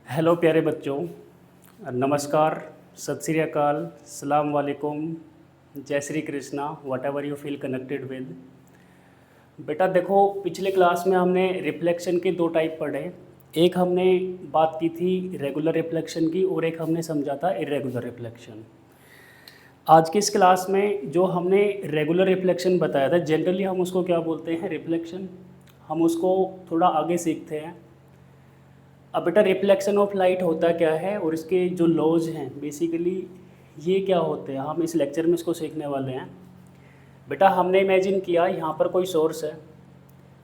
Hello प्यारे बच्चों, नमस्कार, सत श्री अकाल, सलाम वालेकुम, जय Shri Krishna, what ever you feel connected with. बेटा देखो, पिछले क्लास में हमने रिफ्लेक्शन के दो टाइप पढ़े। एक हमने बात की थी रेगुलर रिफ्लेक्शन की और एक हमने समझा था इरेगुलर रिफ्लेक्शन। आज की इस क्लास में जो हमने रेगुलर रिफ्लेक्शन बताया था, जनरली हम उसको क्या बोलते हैं, रिफ्लेक्शन। हम उसको थोड़ा आगे सीखते हैं। अब बेटा रिफ्लेक्शन ऑफ लाइट होता क्या है और इसके जो लॉज हैं बेसिकली ये क्या होते हैं, हम इस लेक्चर में इसको सीखने वाले हैं। बेटा हमने इमेजिन किया यहाँ पर कोई सोर्स है।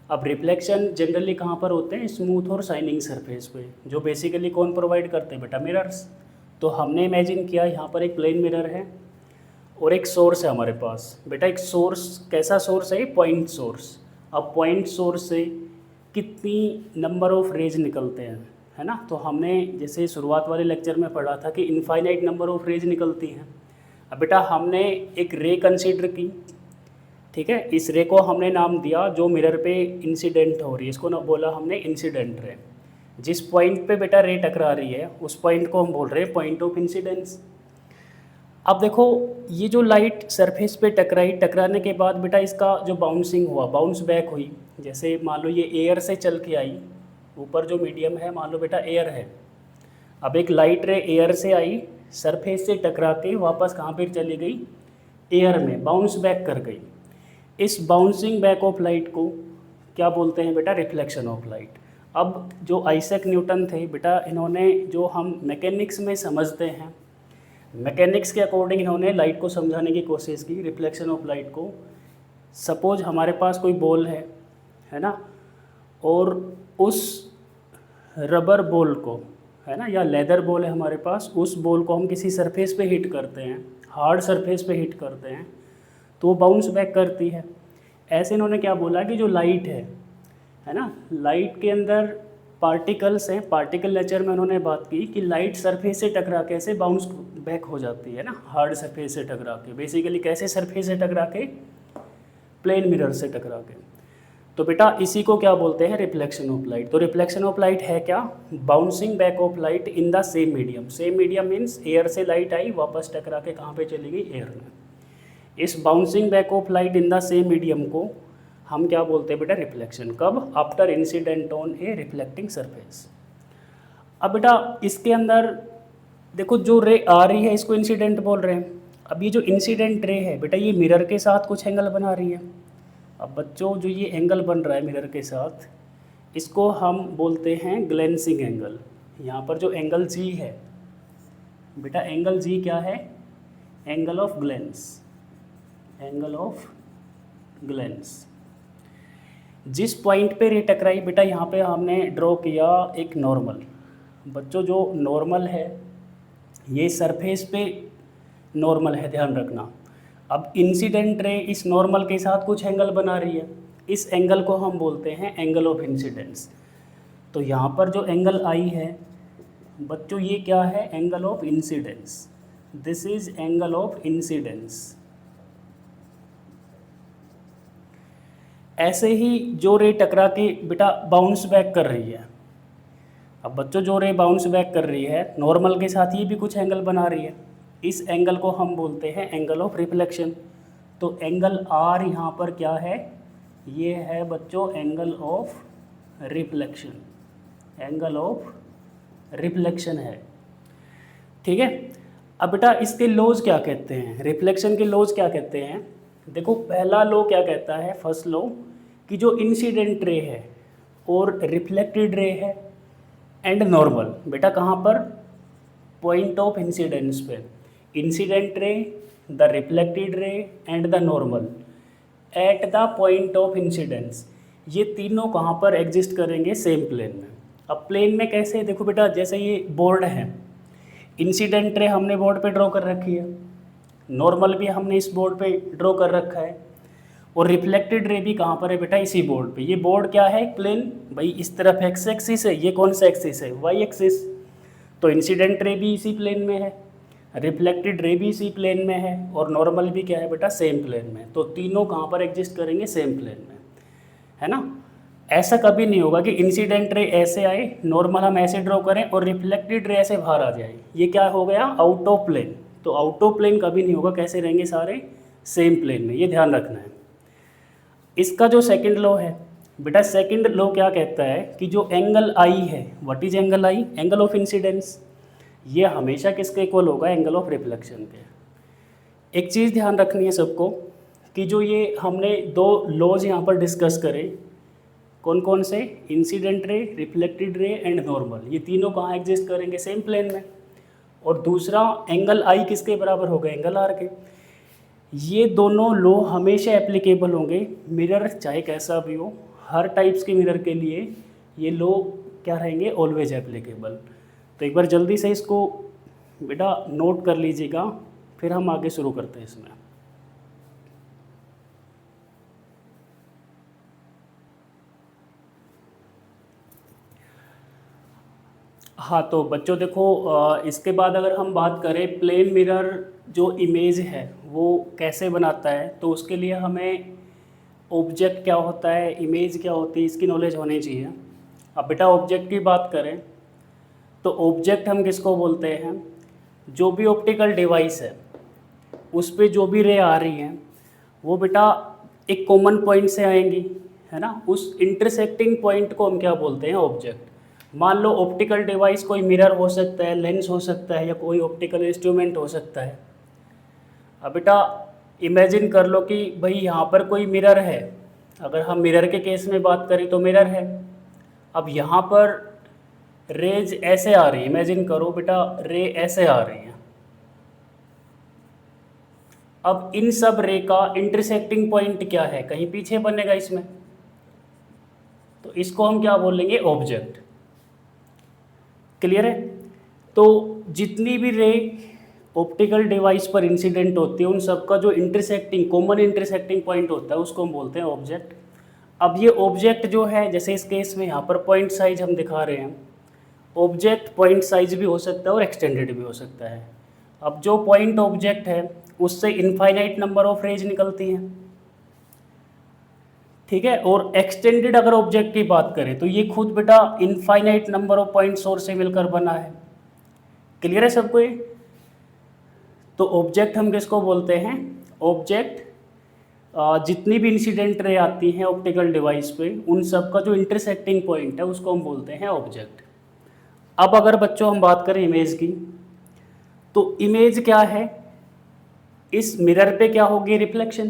अब रिफ्लेक्शन जनरली कहाँ पर होते हैं, स्मूथ और शाइनिंग सरफेस पे, जो बेसिकली कौन प्रोवाइड करते हैं बेटा, मिरर्स। तो हमने इमेजिन किया यहाँ पर एक प्लेन मिरर है और एक सोर्स है हमारे पास। बेटा एक सोर्स, कैसा सोर्स है, पॉइंट सोर्स। अब पॉइंट सोर्स से कितनी नंबर ऑफ रेज निकलते हैं, है ना। तो हमने जैसे शुरुआत वाले लेक्चर में पढ़ा था कि इनफाइनाइट नंबर ऑफ रेज निकलती हैं। अब बेटा हमने एक रे कंसीडर की, ठीक है। इस रे को हमने नाम दिया जो मिरर पे इंसिडेंट हो रही है, इसको ना बोला हमने इंसिडेंट रे। जिस पॉइंट पे बेटा रे टकरा रही है उस पॉइंट को हम बोल रहे हैं पॉइंट ऑफ इंसिडेंस। अब देखो ये जो लाइट सरफेस पे टकराई, टकराने के बाद बेटा इसका जो बाउंसिंग हुआ, बाउंस बैक हुई। जैसे मान लो ये एयर से चल के आई, ऊपर जो मीडियम है मान लो बेटा एयर है। अब एक लाइट रे एयर से आई, सरफेस से टकरा के वापस कहाँ पर चली गई, एयर में बाउंस बैक कर गई। इस बाउंसिंग बैक ऑफ लाइट को क्या बोलते हैं बेटा, रिफ्लेक्शन ऑफ लाइट। अब जो आइजैक न्यूटन थे बेटा, इन्होंने जो हम मैकेनिक्स में समझते हैं, मैकेनिक्स के अकॉर्डिंग इन्होंने लाइट को समझाने की कोशिश की, रिफ्लेक्शन ऑफ लाइट को। सपोज हमारे पास कोई बॉल है ना, और उस रबर बॉल को, है ना, या लेदर बॉल है हमारे पास, उस बॉल को हम किसी सरफेस पे हिट करते हैं, हार्ड सरफेस पे हिट करते हैं, तो वो बाउंस बैक करती है। ऐसे इन्होंने क्या बोला कि जो लाइट है ना, लाइट के अंदर पार्टिकल्स हैं, पार्टिकल नेचर में उन्होंने बात की कि लाइट सरफेस से टकरा के ऐसे बाउंस बैक हो जाती है ना, हार्ड सरफेस से टकरा के। बेसिकली कैसे सरफेस से टकरा के, प्लेन मिरर से टकरा के। तो बेटा इसी को क्या बोलते हैं, रिफ्लेक्शन ऑफ लाइट। तो रिफ्लेक्शन ऑफ लाइट है क्या, bouncing back of light in the same medium. Same medium means air से लाइट आई, वापस टकरा के कहाँ पे चली गई, एयर में। इस bouncing back of light in the same medium को हम क्या बोलते हैं बेटा, रिफ्लेक्शन। कब, after incident on A reflecting surface. अब बेटा इसके अंदर देखो जो रे आ रही है इसको इंसिडेंट बोल रहे हैं। अब ये जो इंसिडेंट रे है बेटा, ये मिरर के साथ कुछ एंगल बना रही है। अब बच्चों जो ये एंगल बन रहा है मिरर के साथ, इसको हम बोलते हैं ग्लेंसिंग एंगल। यहाँ पर जो एंगल जी है बेटा, एंगल जी क्या है, angle of glens, angle of glens. जिस पॉइंट पे रे टकराई बेटा, यहाँ पे हमने ड्रॉ किया एक नॉर्मल। बच्चों जो नॉर्मल है ये सरफेस पे नॉर्मल है, ध्यान रखना। अब इंसिडेंट रे इस नॉर्मल के साथ कुछ एंगल बना रही है, इस एंगल को हम बोलते हैं एंगल ऑफ इंसिडेंस। तो यहाँ पर जो एंगल आई है बच्चों, ये क्या है, angle of incidence. This is angle of incidence. ऐसे ही जो रे टकरा के बेटा बाउंस बैक कर रही है। अब बच्चों जो रे बाउंस बैक कर रही है नॉर्मल के साथ, ये भी कुछ एंगल बना रही है। इस एंगल को हम बोलते हैं एंगल ऑफ रिफ्लेक्शन। तो एंगल आर यहाँ पर क्या है, ये है बच्चों angle of reflection, angle of reflection है, ठीक है। अब बेटा इसके लॉज क्या कहते हैं, रिफ्लेक्शन के लॉज क्या कहते हैं। देखो पहला लॉ क्या कहता है, फर्स्ट लॉ, कि जो इंसिडेंट रे है और रिफ्लेक्टेड रे है एंड नॉर्मल, बेटा कहाँ पर, पॉइंट ऑफ इंसिडेंस पे। Incident ray, the reflected ray and the normal at the point of incidence, ये तीनों कहाँ पर एग्जिस्ट करेंगे, सेम प्लेन में। अब प्लेन में कैसे, देखो बेटा जैसे ये बोर्ड है, इंसिडेंट रे हमने बोर्ड पे ड्रॉ कर रखी है, नॉर्मल भी हमने इस बोर्ड पे ड्रॉ कर रखा है, और रिफ्लेक्टेड रे भी कहाँ पर है बेटा, इसी बोर्ड पे। ये बोर्ड क्या है, प्लेन भाई, इस तरफ एक्स एक्सिस है, ये कौन सा एक्सिस है, वाई एक्सिस। तो इंसिडेंट रे भी इसी प्लेन में है, रिफ्लेक्टेड रे भी इसी प्लेन में है, और नॉर्मल भी क्या है बेटा, सेम प्लेन में। तो तीनों कहाँ पर एग्जिस्ट करेंगे, सेम प्लेन में, है ना। ऐसा कभी नहीं होगा कि इंसिडेंट रे ऐसे आए, नॉर्मल हम ऐसे ड्रॉ करें और रिफ्लेक्टेड रे ऐसे बाहर आ जाए, ये क्या हो गया, आउट ऑफ प्लेन। तो आउट ऑफ प्लेन कभी नहीं होगा, कैसे रहेंगे सारे, सेम प्लेन में, ये ध्यान रखना है। इसका जो सेकंड लॉ है बेटा, सेकंड लॉ क्या कहता है कि जो एंगल आई है, what is angle I, angle of incidence, ये हमेशा किसके इक्वल होगा, एंगल ऑफ रिफ्लेक्शन के। एक चीज़ ध्यान रखनी है सबको कि जो ये हमने दो लॉज यहाँ पर डिस्कस करे, कौन कौन से, incident ray, reflected ray and normal, ये तीनों कहाँ एग्जिस्ट करेंगे, सेम प्लेन में। और दूसरा एंगल आई किसके बराबर होगा, एंगल आर के। ये दोनों लॉ हमेशा एप्लीकेबल होंगे, मिरर चाहे कैसा भी हो, हर टाइप्स के मिरर के लिए ये लॉ क्या रहेंगे, ऑलवेज एप्लीकेबल। तो एक बार जल्दी से इसको बेटा नोट कर लीजिएगा, फिर हम आगे शुरू करते हैं इसमें। हाँ तो बच्चों देखो, इसके बाद अगर हम बात करें प्लेन मिरर जो इमेज है वो कैसे बनाता है, तो उसके लिए हमें ऑब्जेक्ट क्या होता है, इमेज क्या होती है, इसकी नॉलेज होनी चाहिए। अब बेटा ऑब्जेक्ट की बात करें तो ऑब्जेक्ट हम किसको बोलते हैं, जो भी ऑप्टिकल डिवाइस है उस पर जो भी रे आ रही हैं वो बेटा एक कॉमन पॉइंट से आएंगी, है ना, उस इंटरसेक्टिंग पॉइंट को हम क्या बोलते हैं, ऑब्जेक्ट। मान लो ऑप्टिकल डिवाइस कोई मिरर हो सकता है, लेंस हो सकता है, या कोई ऑप्टिकल इंस्ट्रूमेंट हो सकता है। अब बेटा इमेजिन कर लो कि भाई यहाँ पर कोई मिरर है, अगर हम मिरर के केस में बात करें तो मिरर है। अब यहाँ पर रेज ऐसे आ रही है, इमेजिन करो बेटा रे ऐसे आ रही है। अब इन सब रे का इंटरसेक्टिंग पॉइंट क्या है, कहीं पीछे बनेगा इसमें, तो इसको हम क्या बोलेंगे, ऑब्जेक्ट। क्लियर है। तो जितनी भी रे ऑप्टिकल डिवाइस पर इंसिडेंट होती है उन सबका जो इंटरसेक्टिंग कॉमन इंटरसेक्टिंग पॉइंट होता है उसको हम बोलते हैं ऑब्जेक्ट। अब ये ऑब्जेक्ट जो है, जैसे इस केस में यहाँ पर पॉइंट साइज हम दिखा रहे हैं, ऑब्जेक्ट पॉइंट साइज भी हो सकता है और एक्सटेंडेड भी हो सकता है। अब जो पॉइंट ऑब्जेक्ट है उससे इनफाइनाइट नंबर ऑफ रेज निकलती हैं, ठीक है। और एक्सटेंडेड अगर ऑब्जेक्ट की बात करें तो ये खुद बेटा infinite number of point source से मिलकर बना है। क्लियर है सबको ये। तो ऑब्जेक्ट हम किसको बोलते हैं, ऑब्जेक्ट जितनी भी इंसिडेंट रे आती हैं ऑप्टिकल डिवाइस पे उन सब का जो इंटरसेक्टिंग पॉइंट है उसको हम बोलते हैं ऑब्जेक्ट। अब अगर बच्चों हम बात करें इमेज की, तो इमेज क्या है, इस मिरर पे क्या होगी, रिफ्लेक्शन।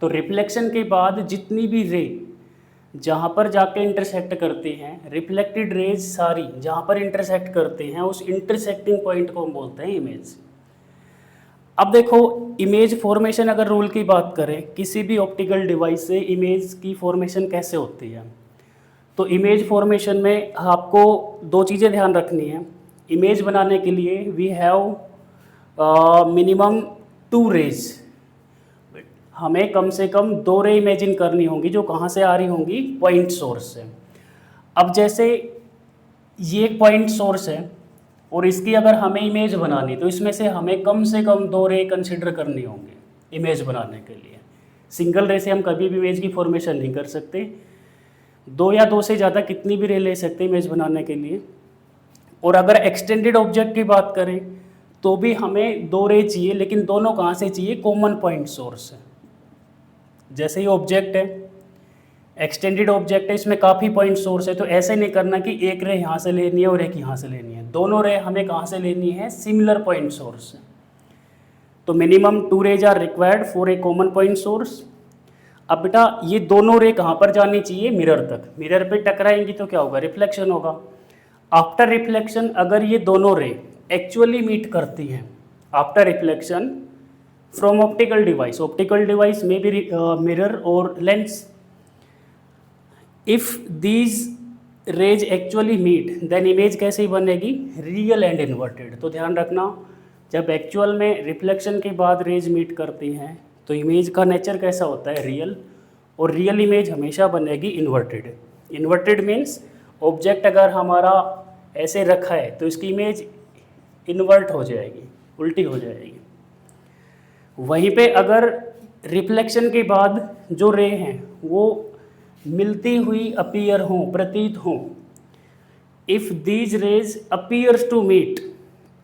तो रिफ्लेक्शन के बाद जितनी भी रे जहाँ पर जाके इंटरसेक्ट करती हैं, रिफ्लेक्टेड रेज सारी जहाँ पर इंटरसेक्ट करते हैं उस इंटरसेक्टिंग पॉइंट को हम बोलते हैं इमेज। अब देखो इमेज फॉर्मेशन अगर रूल की बात करें, किसी भी ऑप्टिकल डिवाइस से इमेज की फॉर्मेशन कैसे होती है, तो इमेज फॉर्मेशन में आपको दो चीज़ें ध्यान रखनी है। इमेज बनाने के लिए वी हैव मिनिमम 2 रेज, हमें कम से कम 2 रे इमेजिन करनी होंगी जो कहाँ से आ रही होंगी, पॉइंट सोर्स से। अब जैसे ये एक पॉइंट सोर्स है और इसकी अगर हमें इमेज बनानी तो इसमें से हमें कम से कम 2 रे कंसिडर करनी होंगी इमेज बनाने के लिए। सिंगल रे से हम कभी भी इमेज की फॉर्मेशन नहीं कर सकते, 2 या 2 से ज़्यादा कितनी भी रे ले सकते इमेज बनाने के लिए। और अगर एक्सटेंडेड ऑब्जेक्ट की बात करें तो भी हमें 2 रे चाहिए, लेकिन दोनों कहाँ से चाहिए, कॉमन पॉइंट सोर्स से। जैसे ही ऑब्जेक्ट है, एक्सटेंडेड ऑब्जेक्ट है, इसमें काफ़ी पॉइंट सोर्स है, तो ऐसे नहीं करना कि एक रे यहाँ से लेनी है और एक यहाँ से लेनी है, दोनों रे हमें कहाँ से लेनी है, सिमिलर पॉइंट सोर्स से। तो minimum 2 rays are required for a common point source. अब बेटा ये दोनों रे कहाँ पर जानी चाहिए, मिरर तक। मिरर पे टकराएंगी तो क्या होगा, रिफ्लेक्शन होगा। आफ्टर रिफ्लेक्शन अगर ये दोनों रे एक्चुअली मीट करती हैं, after reflection from optical device में बी मिरर और lens, if these rays actually meet then image कैसे बनेगी, रियल एंड इन्वर्टेड। तो ध्यान रखना, जब एक्चुअल में रिफ्लेक्शन के बाद रेज मीट करती हैं तो इमेज का नेचर कैसा होता है, रियल, और रियल इमेज हमेशा बनेगी इन्वर्टेड। इन्वर्टेड मीन्स ऑब्जेक्ट अगर हमारा ऐसे रखा है तो इसकी इमेज इन्वर्ट हो जाएगी, उल्टी हो जाएगी। वहीं पे अगर रिफ्लेक्शन के बाद जो रे हैं वो मिलती हुई अपीयर हों, प्रतीत हों। If these rays appears to meet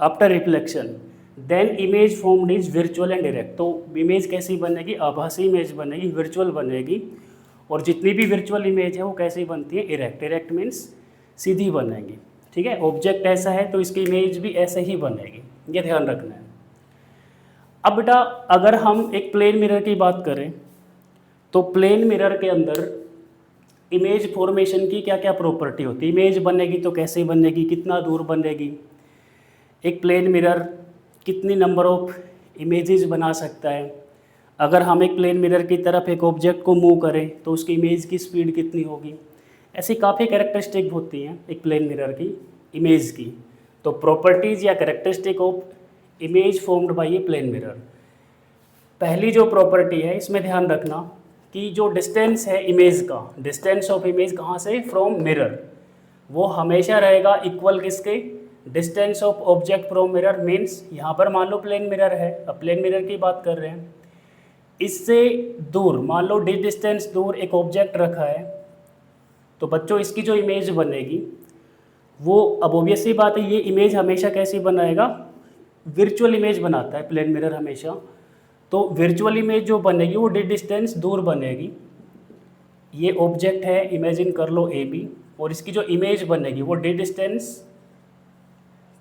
after reflection then image formed is virtual and direct. तो इमेज कैसी बनेगी? आभासी इमेज बनेगी, वर्चुअल बनेगी। और जितनी भी वर्चुअल इमेज है वो कैसी बनती है? इरेक्ट। इरेक्ट मीन्स सीधी बनेगी, ठीक है। ऑब्जेक्ट ऐसा है तो इसकी इमेज भी ऐसे ही बनेगी, ये ध्यान रखना है। अब बेटा अगर हम एक प्लेन मिरर की बात करें तो प्लेन मिरर के अंदर इमेज फॉर्मेशन की क्या क्या प्रॉपर्टी होती है? इमेज बनेगी तो कैसे बनेगी, कितना दूर बनेगी? एक प्लेन मिरर कितनी नंबर ऑफ इमेजेस बना सकता है? अगर हम एक प्लेन मिरर की तरफ एक ऑब्जेक्ट को मूव करें तो उसकी इमेज की स्पीड कितनी होगी? ऐसी काफ़ी कैरेक्टरिस्टिक होती हैं एक प्लेन मिरर की इमेज की। तो प्रॉपर्टीज़ या characteristic of image formed by a plane mirror. पहली जो प्रॉपर्टी है इसमें ध्यान रखना कि जो डिस्टेंस है इमेज का, डिस्टेंस ऑफ इमेज कहाँ से? फ्रॉम मिरर, वो हमेशा रहेगा इक्वल किसके? Distance of object from mirror. Means यहाँ पर मान लो प्लेन मिरर है, अब प्लेन मिरर की बात कर रहे हैं, इससे दूर मान लो डिस्टेंस दूर एक ऑब्जेक्ट रखा है, तो बच्चों इसकी जो इमेज बनेगी वो, अब ऑब्वियस सी बात है, ये इमेज हमेशा कैसी बनाएगा? वर्चुअल इमेज बनाता है प्लेन मिरर हमेशा। तो वर्चुअल इमेज जो बनेगी वो डिस्टेंस दूर बनेगी। ये ऑब्जेक्ट है, इमेजिन कर लो ए बी, और इसकी जो इमेज बनेगी वो डिस्टेंस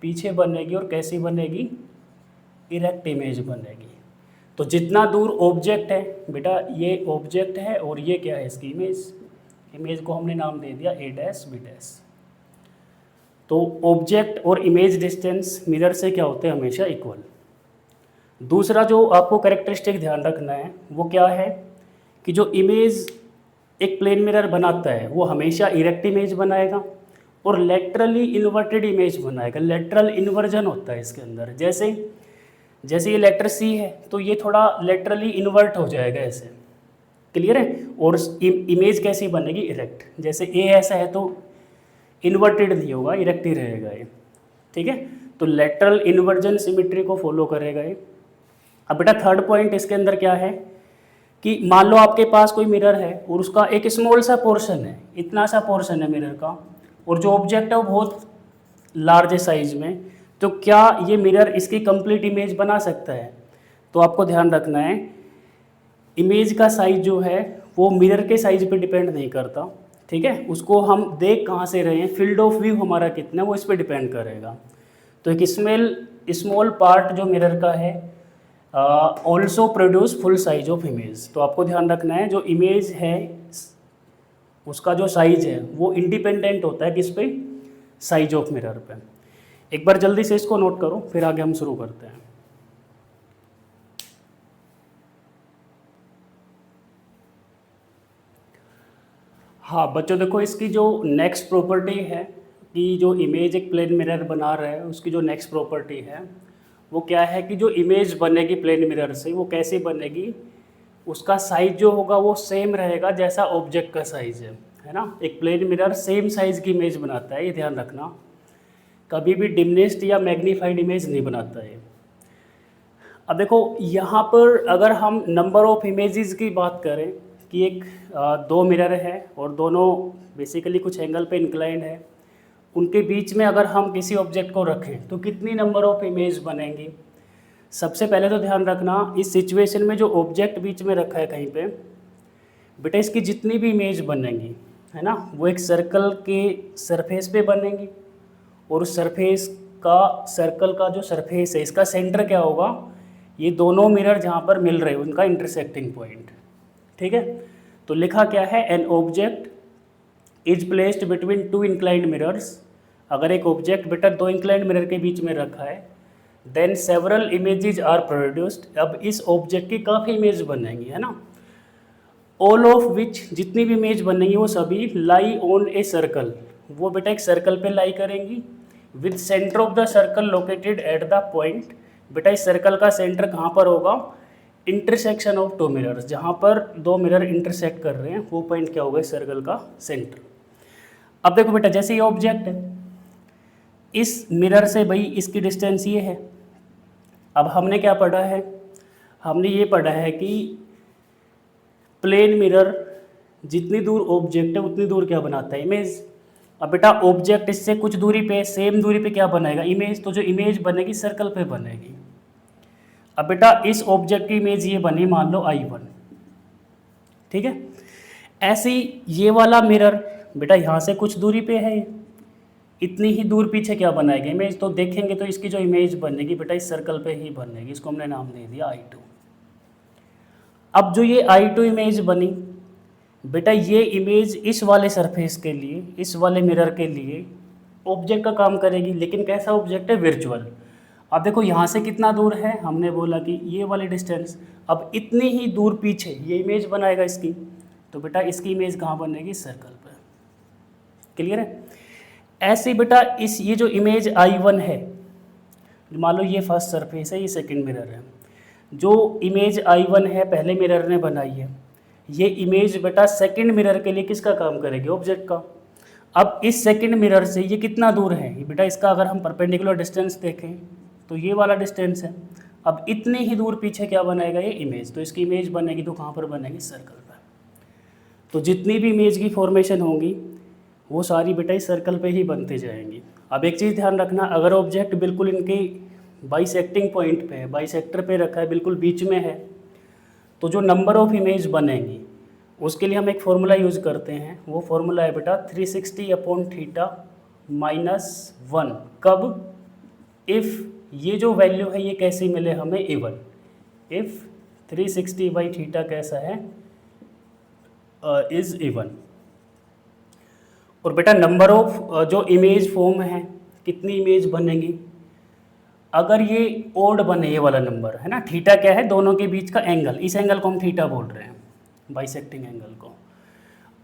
पीछे बनेगी और कैसी बनेगी? इरेक्ट इमेज बनेगी। तो जितना दूर ऑब्जेक्ट है बेटा, ये ऑब्जेक्ट है और ये क्या है? इसकी इमेज। इमेज को हमने नाम दे दिया ए डैश बी डैश। तो ऑब्जेक्ट और इमेज डिस्टेंस मिरर से क्या होते हैं? हमेशा इक्वल। दूसरा जो आपको कैरेक्टरिस्टिक ध्यान रखना है वो क्या है कि जो इमेज एक प्लेन मिरर बनाता है वो हमेशा इरेक्ट इमेज बनाएगा और लेटरली इन्वर्टेड इमेज बनाएगा। लेटरल इन्वर्जन होता है इसके अंदर। जैसे ये लेटर सी है तो ये थोड़ा लेटरली इन्वर्ट हो जाएगा ऐसे, क्लियर है। और इमेज कैसी बनेगी? इरेक्ट। जैसे ए ऐसा है तो इन्वर्टेड नहीं होगा, इरेक्ट ही रहेगा ये, ठीक है। तो लेटरल इन्वर्जन सिमेट्री को फॉलो करेगा ये। अब बेटा थर्ड पॉइंट इसके अंदर क्या है कि मान लो आपके पास कोई मिरर है और उसका एक स्मॉल सा पोर्शन है, इतना सा पोर्शन है मिरर का, और जो ऑब्जेक्ट है वो बहुत लार्ज साइज में, तो क्या ये मिरर इसकी कंप्लीट इमेज बना सकता है? तो आपको ध्यान रखना है इमेज का साइज जो है वो मिरर के साइज पे डिपेंड नहीं करता, ठीक है। उसको हम देख कहाँ से रहे हैं, फील्ड ऑफ व्यू हमारा कितना, वो इस पर डिपेंड करेगा। तो एक स्मॉल पार्ट जो मिरर का है also produce full size of image. तो आपको ध्यान रखना है जो इमेज है उसका जो साइज है वो इंडिपेंडेंट होता है किस पे? साइज ऑफ मिरर पे। एक बार जल्दी से इसको नोट करो फिर आगे हम शुरू करते हैं। हाँ बच्चों देखो, इसकी जो नेक्स्ट प्रॉपर्टी है कि जो इमेज एक प्लेन मिरर बना रहा है उसकी जो नेक्स्ट प्रॉपर्टी है वो क्या है कि जो इमेज बनेगी प्लेन मिरर से वो कैसे बनेगी? उसका साइज जो होगा वो सेम रहेगा जैसा ऑब्जेक्ट का साइज है ना। एक प्लेन मिरर सेम साइज की इमेज बनाता है, ये ध्यान रखना, कभी भी डिमिनिश्ड या मैग्नीफाइड इमेज नहीं बनाता है। अब देखो यहाँ पर अगर हम नंबर ऑफ इमेजेस की बात करें कि एक दो मिरर है और दोनों बेसिकली कुछ एंगल पे इंक्लाइंड है, उनके बीच में अगर हम किसी ऑब्जेक्ट को रखें तो कितनी नंबर ऑफ इमेज बनेंगी? सबसे पहले तो ध्यान रखना इस सिचुएशन में जो ऑब्जेक्ट बीच में रखा है कहीं पे, बेटा इसकी जितनी भी इमेज बनेंगी है ना वो एक सर्कल के सरफेस पे बनेंगी, और उस सरफेस का, सर्कल का जो सरफेस है इसका सेंटर क्या होगा? ये दोनों मिरर जहाँ पर मिल रहे हैं उनका इंटरसेक्टिंग पॉइंट, ठीक है। तो लिखा क्या है? An object is placed between two inclined mirrors. अगर एक ऑब्जेक्ट बेटा दो इंक्लाइंड मिरर के बीच में रखा है then several images are produced. अब इस ऑब्जेक्ट की काफ़ी इमेज बनेंगी है ना, ऑल ऑफ विच, जितनी भी इमेज बनेंगी वो सभी लाई ऑन ए सर्कल, वो बेटा एक सर्कल पे लाई करेंगी with centre of the circle located at the point. बेटा इस सर्कल का सेंटर कहाँ पर होगा? इंटरसेक्शन ऑफ टू मिरर्स, जहाँ पर दो मिरर इंटरसेक्ट कर रहे हैं वो पॉइंट क्या होगा? इस सर्कल का सेंटर। अब देखो बेटा जैसे ये ऑब्जेक्ट है इस मिरर से भाई इसकी डिस्टेंस ये है। अब हमने क्या पढ़ा है? हमने ये पढ़ा है कि प्लेन मिरर जितनी दूर ऑब्जेक्ट है उतनी दूर क्या बनाता है, इमेज। अब बेटा ऑब्जेक्ट इससे कुछ दूरी पे, सेम दूरी पे क्या बनाएगा, इमेज। तो जो इमेज बनेगी सर्कल पे बनेगी। अब बेटा इस ऑब्जेक्ट की इमेज ये बनी मान लो I1, ठीक है। ऐसे ही ये वाला मिरर बेटा यहाँ से कुछ दूरी पे है, इतनी ही दूर पीछे क्या बनाएगा, इमेज। तो देखेंगे तो इसकी जो इमेज बनेगी बेटा इस सर्कल पे ही बनेगी, इसको हमने नाम दे दिया I2। अब जो ये I2 इमेज बनी बेटा, ये इमेज इस वाले सरफेस के लिए, इस वाले मिरर के लिए ऑब्जेक्ट का काम करेगी, लेकिन कैसा ऑब्जेक्ट है, वर्चुअल। अब देखो यहाँ से कितना दूर है, हमने बोला कि ये वाली डिस्टेंस। अब इतनी ही दूर पीछे ये इमेज बनाएगा इसकी, तो बेटा इसकी इमेज कहाँ बनेगी, सर्कल पर। क्लियर है। ऐसे बेटा इस ये जो इमेज I1 है, मान लो ये फर्स्ट सरफेस है, ये सेकंड मिरर है। जो इमेज I1 है पहले मिरर ने बनाई है, ये इमेज बेटा सेकंड मिरर के लिए किसका काम करेगी, ऑब्जेक्ट का। अब इस सेकंड मिरर से ये कितना दूर है बेटा, इसका अगर हम परपेंडिकुलर डिस्टेंस देखें तो ये वाला डिस्टेंस है। अब इतनी ही दूर पीछे क्या बनाएगा, ये इमेज। तो इसकी इमेज बनेगी तो कहाँ पर बनेगी, सर्कल पर। तो जितनी भी इमेज की फॉर्मेशन होगी वो सारी बेटा इस सर्कल पे ही बनते जाएंगी। अब एक चीज़ ध्यान रखना, अगर ऑब्जेक्ट बिल्कुल इनके बाइसेक्टिंग पॉइंट पे है, बाइसेक्टर पे रखा है, बिल्कुल बीच में है, तो जो नंबर ऑफ इमेज बनेंगी उसके लिए हम एक फॉर्मूला यूज़ करते हैं। वो फॉर्मूला है बेटा 360/θ-1। कब, इफ़ ये जो वैल्यू है ये कैसी मिले हमें, इवन। इफ़ 360/θ कैसा है, इज़ इवन। और बेटा नंबर ऑफ जो इमेज फॉर्म है, कितनी इमेज बनेगी, अगर ये ओड बने, ये वाला नंबर है ना, थीटा क्या है, दोनों के बीच का एंगल, इस एंगल को हम थीटा बोल रहे हैं, बाइसेक्टिंग एंगल को।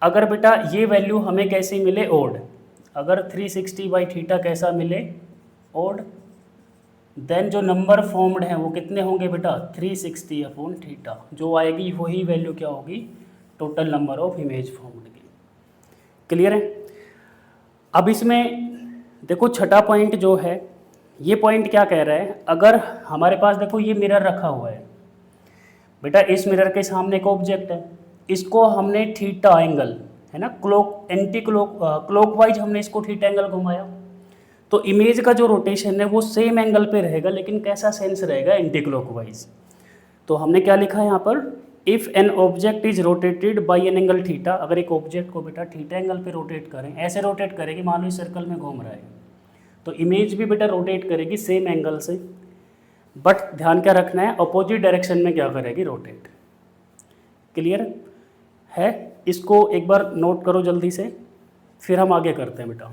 अगर बेटा ये वैल्यू हमें कैसी मिले, ओड, अगर 360/θ कैसा मिले, ओड, देन जो नंबर फॉर्म्ड हैं वो कितने होंगे बेटा, 360/θ। जो आएगी वही वैल्यू क्या होगी, total number of image formed की। क्लियर है। अब इसमें देखो छठा पॉइंट जो है, ये पॉइंट क्या कह रहा है, अगर हमारे पास देखो ये मिरर रखा हुआ है बेटा, इस मिरर के सामने एक ऑब्जेक्ट है, इसको हमने थीटा एंगल है ना, क्लॉकवाइज हमने इसको थीटा एंगल घुमाया, तो इमेज का जो रोटेशन है वो सेम एंगल पे रहेगा, लेकिन कैसा सेंस रहेगा, एंटी क्लॉकवाइज। तो हमने क्या लिखा है यहाँ पर, if an object is rotated by an angle theta. अगर एक ऑब्जेक्ट को बेटा थीटा एंगल पे रोटेट करें, ऐसे रोटेट करेगी, मान लो इस सर्कल में घूम रहा है, तो इमेज भी बेटा रोटेट करेगी सेम एंगल से, बट ध्यान क्या रखना है, अपोजिट डायरेक्शन में क्या करेगी, रोटेट। क्लियर है। इसको एक बार नोट करो जल्दी से, फिर हम आगे करते हैं बेटा।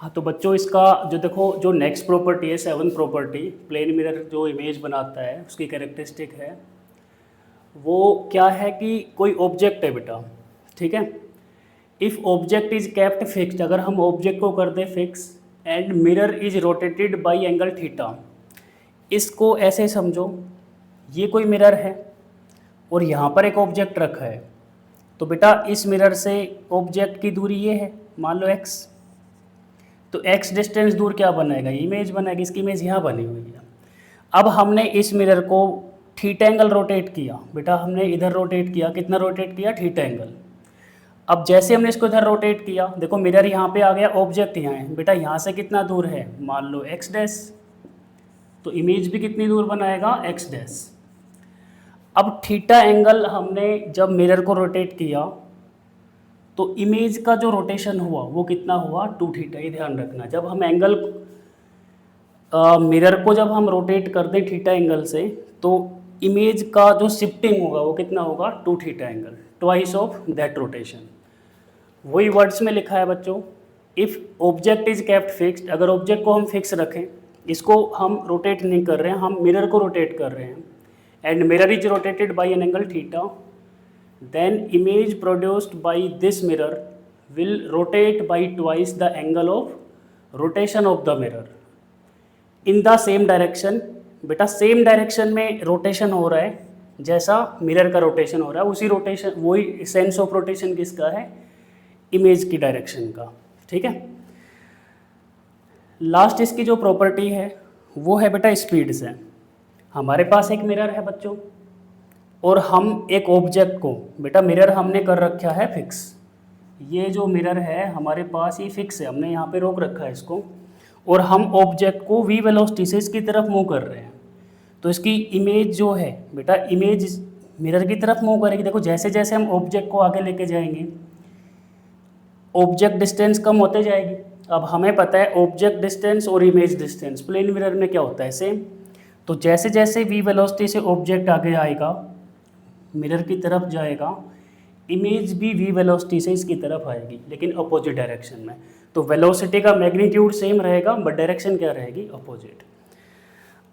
हाँ तो बच्चों इसका जो देखो, जो नेक्स्ट प्रॉपर्टी है, 7th प्रॉपर्टी, प्लेन मिरर जो इमेज बनाता है उसकी कैरेक्टरिस्टिक है, वो क्या है कि कोई ऑब्जेक्ट है बेटा, ठीक है। If object is kept fixed, अगर हम ऑब्जेक्ट को कर दें fix, and mirror is rotated by angle theta. इसको ऐसे समझो, ये कोई मिरर है और यहाँ पर एक ऑब्जेक्ट रखा है, तो बेटा इस मिरर से ऑब्जेक्ट की दूरी ये है, मान लो x, तो x डिस्टेंस दूर क्या बनेगा, इमेज बनेगी, इसकी इमेज यहाँ बनी हुई है। अब हमने इस मिरर को थीटा एंगल रोटेट किया बेटा, हमने इधर रोटेट किया, कितना रोटेट किया, थीटा एंगल। अब जैसे हमने इसको इधर रोटेट किया, देखो मिरर यहाँ पे आ गया, ऑब्जेक्ट यहाँ है बेटा, यहाँ से कितना दूर है, मान लो x डैश, तो इमेज भी कितनी दूर बनाएगा, x डैश। अब थीटा एंगल हमने जब मिरर को रोटेट किया तो इमेज का जो रोटेशन हुआ वो कितना हुआ, 2θ। ये ध्यान रखना, जब हम एंगल मिरर को जब हम रोटेट कर दें थीटा एंगल से, तो इमेज का जो शिफ्टिंग होगा वो कितना होगा, 2θ angle, twice of that rotation. वही वर्ड्स में लिखा है बच्चों, if object is kept fixed, अगर ऑब्जेक्ट को हम फिक्स रखें, इसको हम रोटेट नहीं कर रहे हैं, हम मिरर को रोटेट कर रहे हैं, and mirror is rotated by an angle theta, then image produced by this mirror will rotate by twice the angle of rotation of the mirror in the same direction। बेटा same direction में rotation हो रहा है, जैसा mirror का rotation हो रहा है, उसी रोटेशन, वही सेंस ऑफ रोटेशन किसका है, इमेज की डायरेक्शन का, ठीक है। लास्ट इसकी जो प्रॉपर्टी है वो है बेटा स्पीड से। हमारे पास एक मिरर है बच्चों, और हम एक ऑब्जेक्ट को, बेटा मिरर हमने कर रखा है फिक्स, ये जो मिरर है हमारे पास ये फिक्स है, हमने यहाँ पे रोक रखा है इसको, और हम ऑब्जेक्ट को v वेलोसिटी से इसकी तरफ मूव कर रहे हैं। तो इसकी इमेज जो है बेटा, इमेज मिरर की तरफ मूव करेगी। देखो जैसे जैसे हम ऑब्जेक्ट को आगे लेके जाएंगे ऑब्जेक्ट डिस्टेंस कम होते जाएगी। अब हमें पता है ऑब्जेक्ट डिस्टेंस और इमेज डिस्टेंस प्लेन मिरर में क्या होता है सेम। तो जैसे जैसे v वेलोसिटी से ऑब्जेक्ट आगे आएगा, मिरर की तरफ जाएगा, इमेज भी v वेलोसिटी से इसकी तरफ आएगी, लेकिन अपोजिट डायरेक्शन में। तो वेलोसिटी का मैग्नीट्यूड सेम रहेगा बट डायरेक्शन क्या रहेगी, अपोजिट।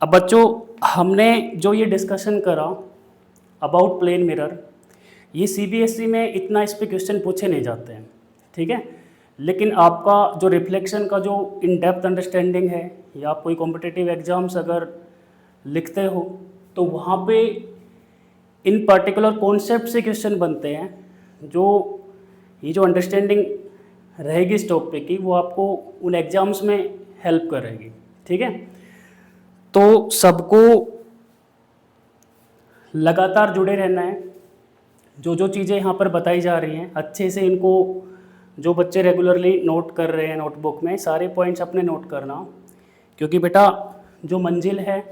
अब बच्चों हमने जो ये डिस्कशन करा अबाउट प्लेन मिरर, ये CBSE में इतना इस पे क्वेश्चन पूछे नहीं जाते हैं, ठीक है। लेकिन आपका जो रिफ्लेक्शन का जो इन डेप्थ अंडरस्टैंडिंग है, या आप कोई कॉम्पिटिटिव एग्जाम्स अगर लिखते हो तो वहाँ पे इन पर्टिकुलर कॉन्सेप्ट से क्वेश्चन बनते हैं, जो ये जो अंडरस्टैंडिंग रहेगी इस टॉपिक की वो आपको उन एग्जाम्स में हेल्प करेगी, ठीक है। तो सबको लगातार जुड़े रहना है, जो जो चीज़ें यहाँ पर बताई जा रही हैं अच्छे से इनको, जो बच्चे रेगुलरली नोट कर रहे हैं नोटबुक में सारे पॉइंट्स अपने नोट करना, क्योंकि बेटा जो मंजिल है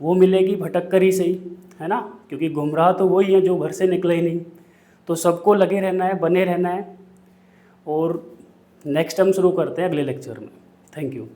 वो मिलेगी भटक कर ही सही, है ना, क्योंकि गुमराह तो वही है जो घर से निकले ही नहीं। तो सबको लगे रहना है, बने रहना है, और नेक्स्ट हम शुरू करते हैं अगले लेक्चर में। Thank you.